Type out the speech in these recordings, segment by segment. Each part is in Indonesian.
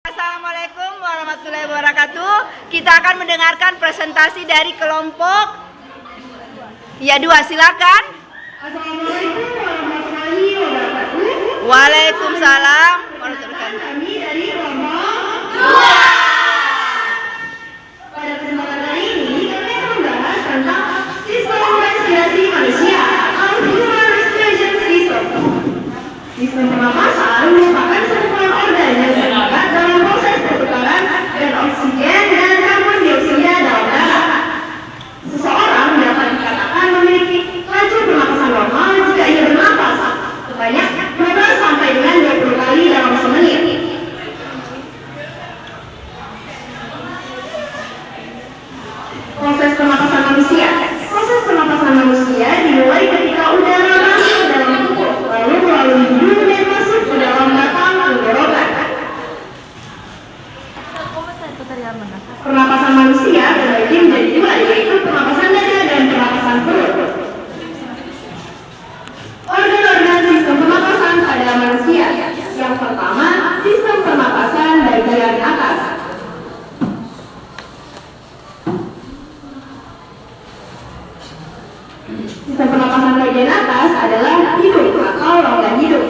Assalamualaikum warahmatullahi wabarakatuh. Kita akan mendengarkan presentasi dari kelompok ya 2. Silakan. Assalamualaikum warahmatullahi wabarakatuh. Waalaikumsalam warahmatullahi wabarakatuh. Kami dari kelompok 2. Pada kesempatan kali ini kami akan membahas tentang sistem investigasi manusia atau Human Investigation System. Sistem pernapasan merupakan satuan organ yang terlibat dalam proses pertukaran dan oksigen dan karbon dioksida dalam darah. Seseorang dapat dikatakan memiliki laju pernapasan normal jika ia bernapas sebanyak 12 sampai dengan 20 kali dalam semenit. Proses pernapasan manusia. Proses pernapasan manusia dimulai ketika udara masuk ke dalam tubuh, lalu melalui hidung dan masuk ke dalam batang tenggorokan. Pernapasan manusia terbagi menjadi 2, yaitu pernapasan dada dan pernapasan perut. Organ-organ sistem pernapasan pada manusia. Yang pertama, sistem pernapasan bagian atas. Sistem pernapasan bagian atas adalah hidung atau rongga hidung.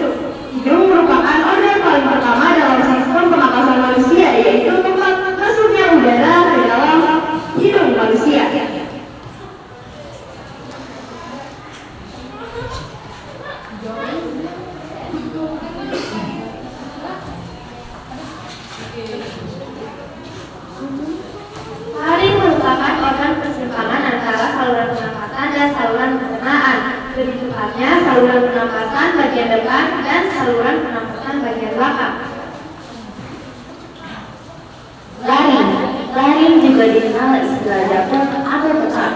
Hidung merupakan organ paling pertama dalam sistem pernapasan manusia, yaitu tempat masuknya udara ke dalam hidung manusia. Laring merupakan organ persimpangan antara saluran pernapasan dan saluran pencernaan. Lebih tepatnya, saluran pernapasan bagian depan dan saluran pernapasan bagian belakang. Laring juga dikenal istilah dapur atau petak.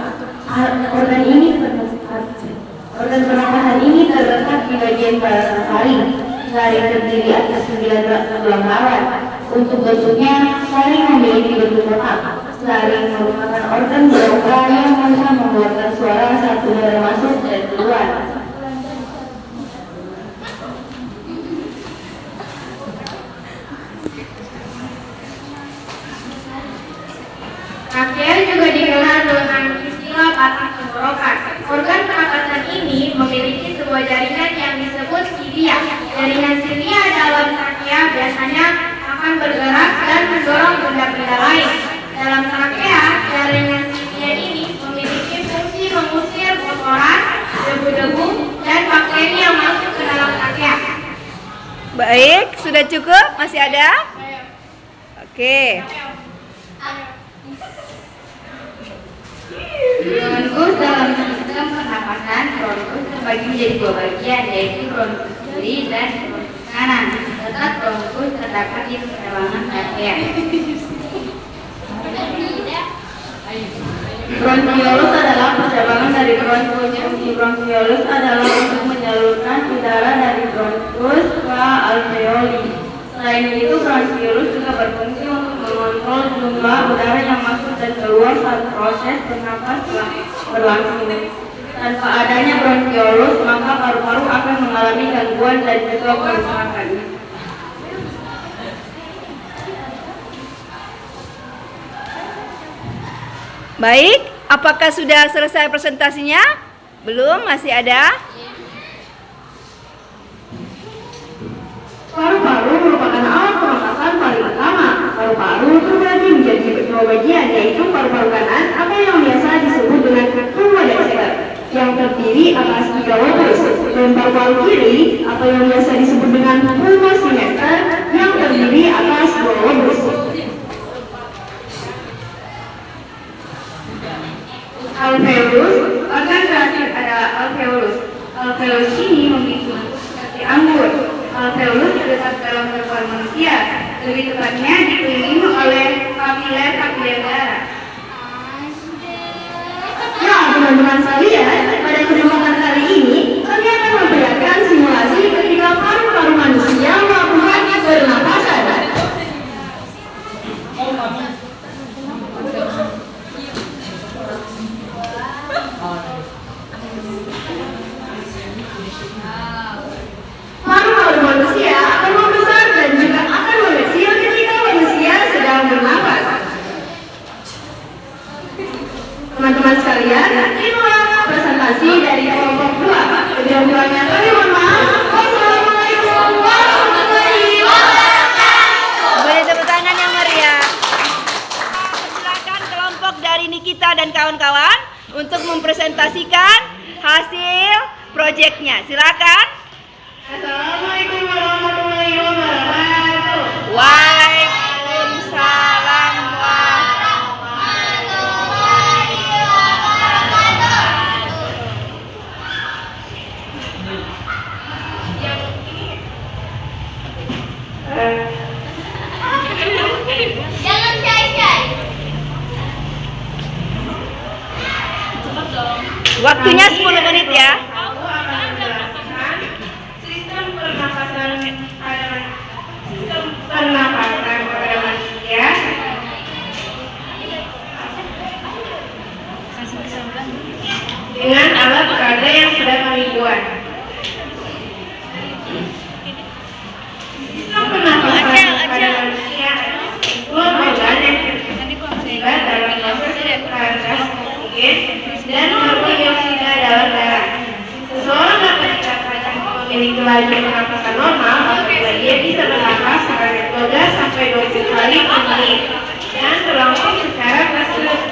Organ pernapasan ini terletak di bagian belakang laring. Laring terdiri atas 9 tulang rawan. Untuk bentuknya, laring memiliki bentuk kotak. Laring merupakan organ berongga yang bisa mengeluarkan suara saat udara masuk dan keluar. Trakea juga dikenal dengan istilah batang tenggorokan. Organ pernapasan ini memiliki sebuah jaringan yang disebut silia. Jaringan silia dalam trakea biasanya akan bergerak dan mendorong benda-benda lain. Dalam trakea, jaringan silia ini memiliki fungsi mengusir kotoran, debu-debu, dan bakteri yang masuk ke dalam trakea. Baik, sudah cukup? Masih ada? Oke. Bronkus dalam sistem pernapasan, bronkus terbagi menjadi 2 bagian, yaitu bronkus kiri dan bronkus kanan. Letak bronkus terdapat di pergelangan trakea. Bronkiolus adalah percabangan dari bronkus. Fungsi bronkiolus adalah untuk menyalurkan udara dari bronkus ke alveoli. Selain itu, bronkiolus juga berfungsi untuk mengontrol jumlah udara yang masuk dan keluar saat proses bernapas berlangsung. Tanpa adanya bronkiolus, maka paru-paru akan mengalami gangguan dan juga kerusakan. Baik, apakah sudah selesai presentasinya? Belum, masih ada? Paru-paru merupakan alat pernapasan paling utama. Paru-paru terbagi menjadi 2 bagian, yaitu paru-paru kanan atau yang biasa disebut dengan pulmonexter yang terdiri atas 3 lobus, dan paru-paru kiri atau yang biasa disebut dengan pulmosinester yang terdiri atas 2 lobus. Alveolus, organ terakhir adalah alveolus. Alveolus ini memiliki bentuk seperti anggur. Alveolus terletak dalam paru-paru manusia, lebih tepatnya dikelilingi oleh kapiler darah. Ya, teman-teman sekalian, pada kesempatan kali ini kami akan memperlihatkan simulasi ketika paru-paru manusia melakukan pernapasan. Paru-paru manusia akan membesar dan juga akan mengecil ketika presentasinya. Silakan. Assalamualaikum warahmatullahi wabarakatuh. Waalaikumsalam Jangan shy-shy. Waktunya 10 menit ya. Aku akan menjelaskan sistem pernapasan pada manusia. Dengan alat peraga yang sudah kami buat. Sistem pernapasan pada manusia dua organ yang terlibat dalam proses pengeluaran oksigen dan karbon dioksida dalam darah. Seseorang dapat dikatakan memiliki laju pernapasan normal apabila ia bisa bernapas sebanyak 12 sampai 20 kali per menit dan terlangsung secara kesinambungan.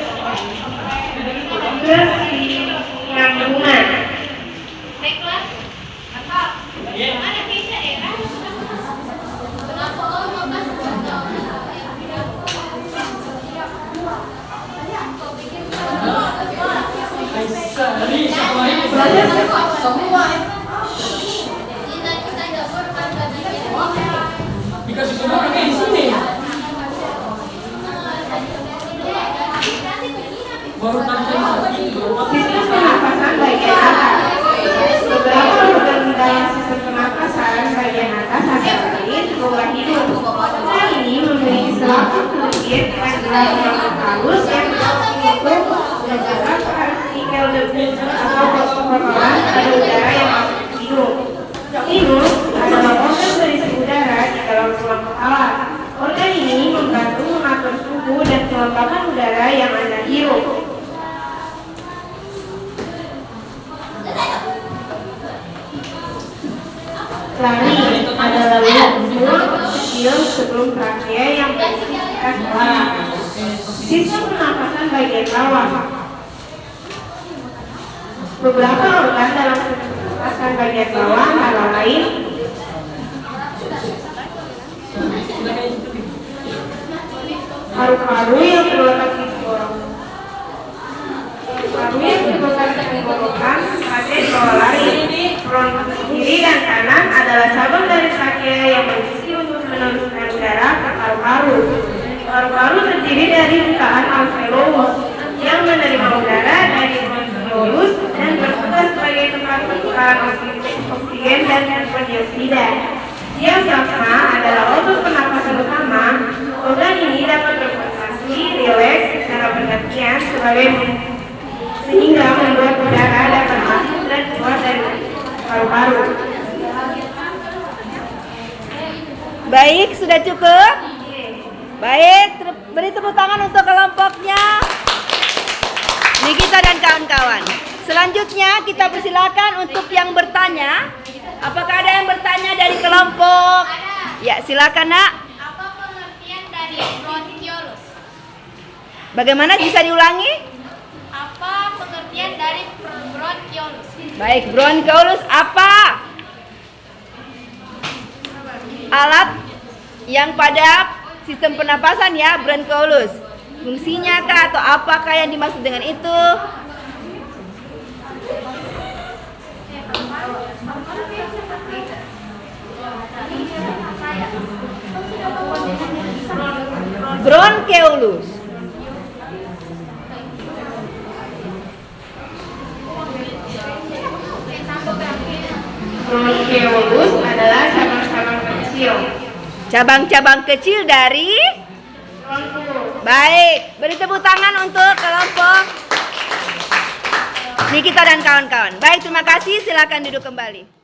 Sistem pernapasan bagian atas. Beberapa organ dalam sistem pernapasan bagian atas antara lain rongga hidung. Rongga ini memiliki selaput kulit dengan rambut halus yang untuk menjaga partikel debu atau kotoran pada udara yang masuk ke hidung. Hidung adalah organ berisi udara di dalam tulang kepala. Organ ini membantu mengatur suhu dan kelembapan udara yang Anda hirup. Lari adalah lubang kecil sebelum trakea yang berisi bekas suara. Sistem pernapasan bagian bawah. Beberapa organ dalam sistem pernapasan bagian bawah antara lain paru-paru yang terletak di tenggorokan, pada bawah laring. Front kiri dan kanan adalah cabang dari trakea yang berfungsi untuk meneruskan udara ke paru-paru. Paru-paru terdiri dari jutaan alveolus yang menerima udara dari bronkiolus dan bertugas sebagai tempat pertukaran oksigen dan karbon dioksida. Diafragma adalah otot pernapasan utama. Organ ini dapat berkontraksi, rileks secara bergantian sehingga membuat udara dapat masuk dan keluar dari paru-paru. Baik, sudah cukup? Baik, beri tepuk tangan untuk kelompoknya Nikita dan kawan-kawan. Selanjutnya kita persilakan untuk yang bertanya. Apakah ada yang bertanya dari kelompok? Ya, silakan Nak. Apa pengertian dari bronkiolus? Bagaimana, bisa diulangi? Apa pengertian dari bronkiolus? Baik, bronkiolus apa? Alat yang pada sistem pernapasan ya, bronkiolus. Fungsinya kah atau apakah yang dimaksud dengan itu? Bronkiolus. Bronkiolus adalah cabang-cabang kecil. Cabang-cabang kecil dari? Baik, beri tepuk tangan untuk kelompok Nikita dan kawan-kawan. Baik, terima kasih. Silakan duduk kembali.